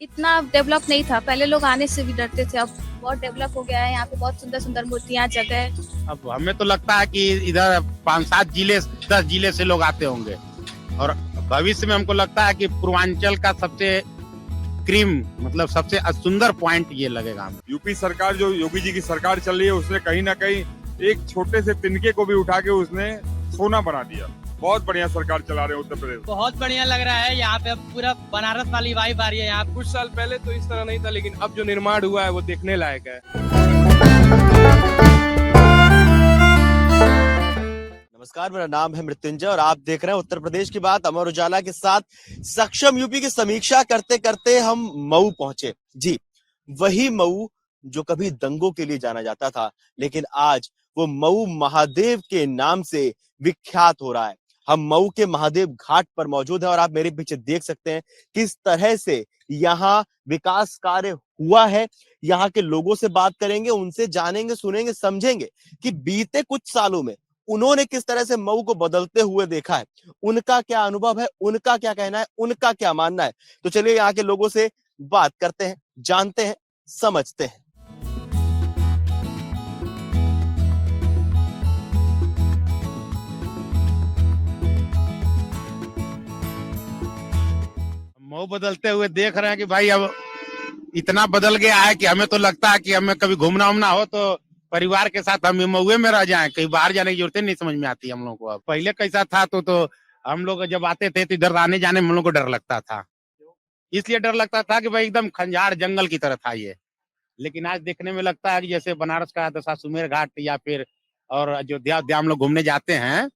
इतना डेवलप नहीं था। पहले लोग आने से भी डरते थे, अब बहुत डेवलप हो गया है। यहाँ पे बहुत सुंदर सुंदर मूर्तियाँ, जगह। अब हमें तो लगता है कि इधर 5-7 जिले 10 जिले से लोग आते होंगे और भविष्य में हमको लगता है कि पूर्वांचल का सबसे क्रीम मतलब सबसे सुंदर पॉइंट ये लगेगा हमें। यूपी सरकार जो योगी जी की सरकार चल रही है उसने कहीं ना कहीं एक छोटे से तिनके को भी उठा के उसने सोना बना दिया। बहुत बढ़िया सरकार चला रहे हैं उत्तर प्रदेश। बहुत बढ़िया लग रहा है यहाँ पे, अब पूरा बनारस वाली वाइब आ रही है यहाँ। कुछ साल पहले तो इस तरह नहीं था, लेकिन अब जो निर्माण हुआ है वो देखने लायक है। नमस्कार, मेरा नाम है मृत्युंजय और आप देख रहे हैं उत्तर प्रदेश की बात अमर उजाला के साथ। सक्षम यूपी की समीक्षा करते करते हम मऊ पहुंचे। जी, वही मऊ जो कभी दंगों के लिए जाना जाता था, लेकिन आज वो मऊ महादेव के नाम से विख्यात हो रहा है। हम मऊ के महादेव घाट पर मौजूद हैं और आप मेरे पीछे देख सकते हैं किस तरह से यहाँ विकास कार्य हुआ है। यहाँ के लोगों से बात करेंगे, उनसे जानेंगे, सुनेंगे, समझेंगे कि बीते कुछ सालों में उन्होंने किस तरह से मऊ को बदलते हुए देखा है, उनका क्या अनुभव है, उनका क्या कहना है, उनका क्या मानना है। तो चलिए यहाँ के लोगों से बात करते हैं, जानते हैं, समझते हैं। मऊ बदलते हुए देख रहे हैं कि भाई अब इतना बदल गया है कि हमें तो लगता है कि हमें कभी घूमना उमना हो तो परिवार के साथ हम मऊ में रह जाएं, कहीं बाहर जाने की जरूरत नहीं समझ में आती हम लोग को। अब पहले कैसा था तो हम लोग जब आते थे तो इधर आने जाने में हम लोग को डर लगता था। इसलिए डर लगता था कि भाई एकदम खंजार जंगल की तरह था ये। लेकिन आज देखने में लगता है कि जैसे बनारस का दशाश्वमेध घाट या फिर और अयोध्या हम लोग घूमने जाते हैं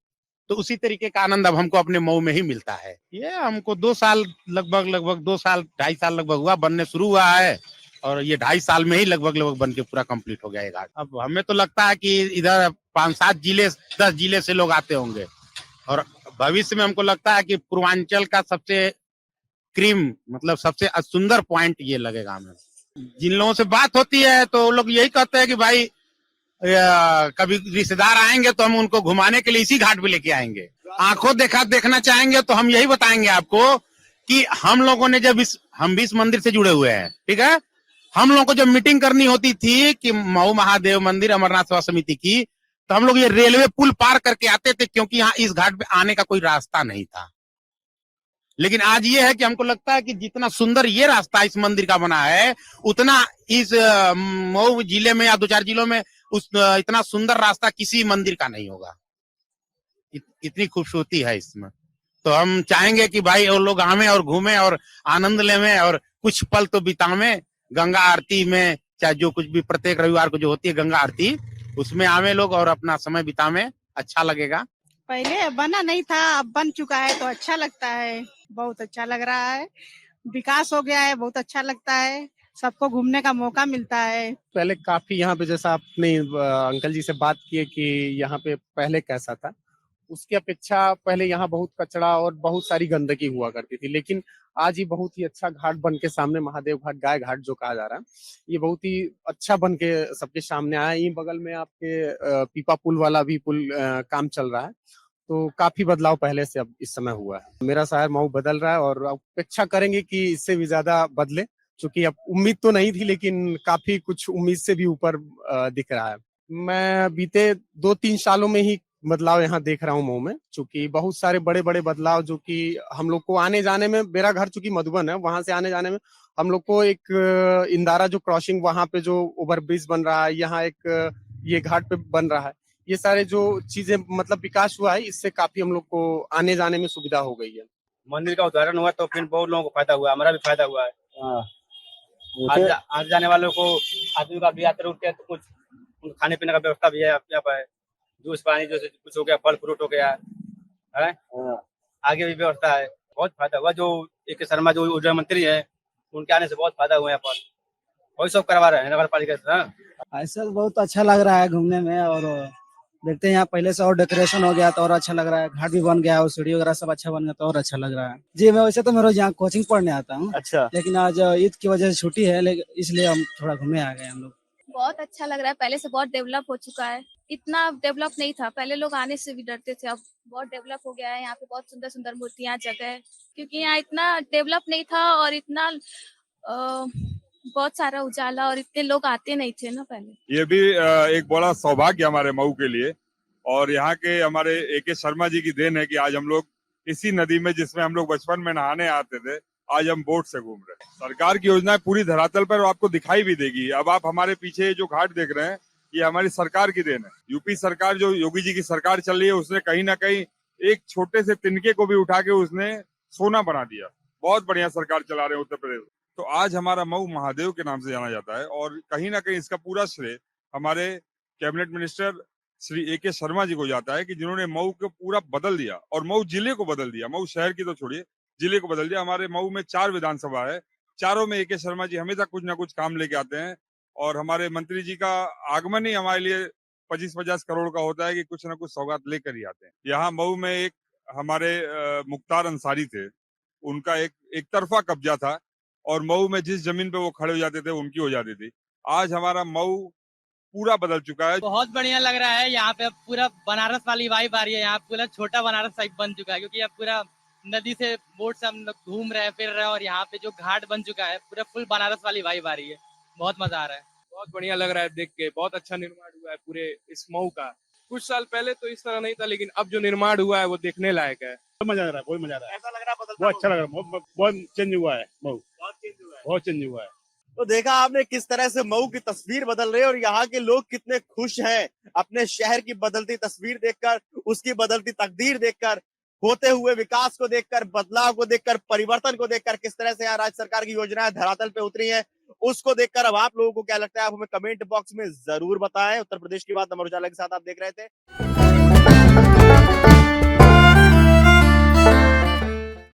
तो उसी तरीके का आनंद अब हमको अपने मऊ में ही मिलता है। ये हमको 2 साल लगभग 2 साल 2.5 साल लगभग हुआ, बनने शुरू हुआ है और ये 2.5 साल में ही लगभग बन के पूरा कंप्लीट हो गया ये घाट। अब हमें तो लगता है कि इधर 5-7 जिले 10 जिले से लोग आते होंगे और भविष्य में हमको लगता है कि पूर्वांचल का सबसे क्रीम मतलब सबसे सुंदर पॉइंट ये लगेगा हमें। जिन लोगों से बात होती है तो वो लोग यही कहते हैं कि भाई कभी रिश्तेदार आएंगे तो हम उनको घुमाने के लिए इसी घाट पे लेके आएंगे। आंखों देखना चाहेंगे तो हम यही बताएंगे आपको कि हम लोगों ने जब हम भी इस मंदिर से जुड़े हुए हैं, ठीक है। हम लोगों को जब मीटिंग करनी होती थी कि मऊ महादेव मंदिर अमरनाथ सेवा समिति की, तो हम लोग ये रेलवे पुल पार करके आते थे क्योंकि यहाँ इस घाट पे आने का कोई रास्ता नहीं था। लेकिन आज ये है कि हमको लगता है कि जितना सुंदर ये रास्ता इस मंदिर का बना है उतना इस मऊ जिले में या 2-4 जिलों में इतना सुंदर रास्ता किसी मंदिर का नहीं होगा। इतनी खूबसूरती है इसमें। तो हम चाहेंगे कि भाई और लोग आवे और घूमे और आनंद लेवे और कुछ पल तो बितावे गंगा आरती में, चाहे जो कुछ भी प्रत्येक रविवार को जो होती है गंगा आरती, उसमें आवे लोग और अपना समय बितावे, अच्छा लगेगा। पहले बना नहीं था, अब बन चुका है तो अच्छा लगता है, बहुत अच्छा लग रहा है। विकास हो गया है, बहुत अच्छा लगता है, सबको घूमने का मौका मिलता है। पहले काफी यहाँ पे जैसा आपने अंकल जी से बात की कि यहाँ पे पहले कैसा था, उसकी अपेक्षा पहले यहाँ बहुत कचरा और बहुत सारी गंदगी हुआ करती थी, लेकिन आज ये बहुत ही अच्छा घाट बन के सामने महादेव घाट, गाय घाट जो कहा जा रहा है, ये बहुत ही अच्छा बन के सबके सामने आया। ये बगल में आपके पीपा पुल वाला भी पुल काम चल रहा है, तो काफी बदलाव पहले से अब इस समय हुआ है। मेरा शहर मऊ बदल रहा है और अपेक्षा करेंगे कि इससे भी ज्यादा बदले, क्योंकि अब उम्मीद तो नहीं थी लेकिन काफी कुछ उम्मीद से भी ऊपर दिख रहा है। मैं बीते 2-3 सालों में ही बदलाव यहाँ देख रहा हूँ मऊ में, चूंकि बहुत सारे बड़े बड़े बदलाव जो कि हम लोग को आने जाने में, मेरा घर चूंकि मधुबन है, वहां से आने जाने में हम लोग को एक इंदारा जो क्रॉसिंग वहां पे जो ओवरब्रिज बन रहा है, यहाँ एक ये घाट पे बन रहा है, ये सारे जो चीजें मतलब विकास हुआ है, इससे काफी हम लोग को आने जाने में सुविधा हो गई है। मंदिर का उद्घाटन हुआ तो फिर बहुत लोगों को फायदा हुआ, हमारा भी फायदा हुआ है। आने जाने वालों को आदमी का भी यात्रा उठते हैं तो कुछ खाने पीने का व्यवस्था भी है यहाँ पर, जूस पानी जो कुछ हो गया, फल फ्रूट हो गया है, आगे भी व्यवस्था है। बहुत फायदा हुआ। जो ए.के. शर्मा जो ऊर्जा मंत्री है, उनके आने से बहुत फायदा हुआ यहाँ पर, वही सब करवा रहे हैं नगर पालिका से। ऐसा बहुत अच्छा लग रहा है घूमने में, और देखते हैं यहाँ पहले से और डेकोरेशन हो गया तो और अच्छा लग रहा है, घाट भी बन गया और सीढ़ी वगैरह सब अच्छा बन गया तो और अच्छा लग रहा है। जी, मैं वैसे तो मैं रोज यहाँ कोचिंग पढ़ने आता हूँ। अच्छा। लेकिन आज ईद की वजह से छुट्टी है, लेकिन इसलिए हम थोड़ा घूमने आ गए हम लोग। बहुत अच्छा लग रहा है, पहले से बहुत डेवलप हो चुका है। इतना डेवलप नहीं था, पहले लोग आने से भी डरते थे, अब बहुत डेवलप हो गया है। यहाँ पे बहुत सुंदर सुंदर मूर्तियाँ, जगह, क्योंकि यहाँ इतना डेवलप नहीं था और इतना बहुत सारा उजाला, और इतने लोग आते नहीं थे ना पहले। ये भी एक बड़ा सौभाग्य हमारे मऊ के लिए, और यहाँ के हमारे AK शर्मा जी की देन है कि आज हम लोग इसी नदी में, जिसमें हम लोग बचपन में नहाने आते थे, आज हम बोट से घूम रहे हैं। सरकार की योजनाएं पूरी धरातल पर आपको दिखाई भी देगी। अब आप हमारे पीछे जो घाट देख रहे हैं, ये हमारी सरकार की देन है। यूपी सरकार, जो योगी जी की सरकार चल रही है, उसने कहीं ना कहीं एक छोटे से तिनके को भी उठा के उसने सोना बना दिया। बहुत बढ़िया सरकार चला रहे हैं उत्तर प्रदेश। तो आज हमारा मऊ महादेव के नाम से जाना जाता है, और कहीं ना कहीं इसका पूरा श्रेय हमारे cabinet minister Shri AK Sharma ji को जाता है, कि जिन्होंने मऊ को पूरा बदल दिया, और मऊ जिले को बदल दिया। मऊ शहर की तो छोड़िए, जिले को बदल दिया। हमारे मऊ में 4 विधानसभा है, चारों में AK शर्मा जी हमेशा कुछ ना कुछ काम लेके आते हैं, और हमारे मंत्री जी का आगमन ही हमारे लिए 25-50 करोड़ का होता है कि कुछ ना कुछ सौगात लेकर ही आते हैं। यहाँ मऊ में एक हमारे मुख्तार अंसारी थे, उनका एक तरफा कब्जा था, और मऊ में जिस जमीन पे वो खड़े हो जाते थे, उनकी हो जाती थी। आज हमारा मऊ पूरा बदल चुका है। बहुत बढ़िया लग रहा है। यहाँ पे अब पूरा बनारस वाली वाइब आ रही है। यहाँ पूरा छोटा बनारस टाइप बन चुका है, क्योंकि अब पूरा नदी से बोट से हम लोग घूम रहे हैं, फिर रहे हैं, और यहाँ पे जो घाट बन चुका है, पूरा फुल बनारस वाली वाइब आ रही है। बहुत मजा आ रहा है। बहुत बढ़िया लग रहा है देख के। बहुत अच्छा निर्माण हुआ है पूरे इस मऊ का। कुछ साल पहले तो इस तरह नहीं था, लेकिन अब जो निर्माण हुआ है वो देखने लायक है। मजा आ रहा है, बहुत मजा आ रहा है। ऐसा लग रहा है बदलता बहुत अच्छा लग रहा है, बहुत चेंज हुआ है मऊ, बहुत चेंज हुआ है। तो देखा आपने किस तरह से मऊ की तस्वीर बदल रही है, और यहाँ के लोग कितने खुश हैं अपने शहर की बदलती तस्वीर देखकर, उसकी बदलती तकदीर देखकर, होते हुए विकास को देखकर, बदलाव को देखकर, परिवर्तन को देखकर, किस तरह से यहाँ राज्य सरकार की योजनाएं धरातल पे उतरी हैं, उसको देखकर अब आप लोगों को क्या लगता है, आप हमें कमेंट बॉक्स में जरूर बताएं। उत्तर प्रदेश की बात अमर उजाला के साथ आप देख रहे थे।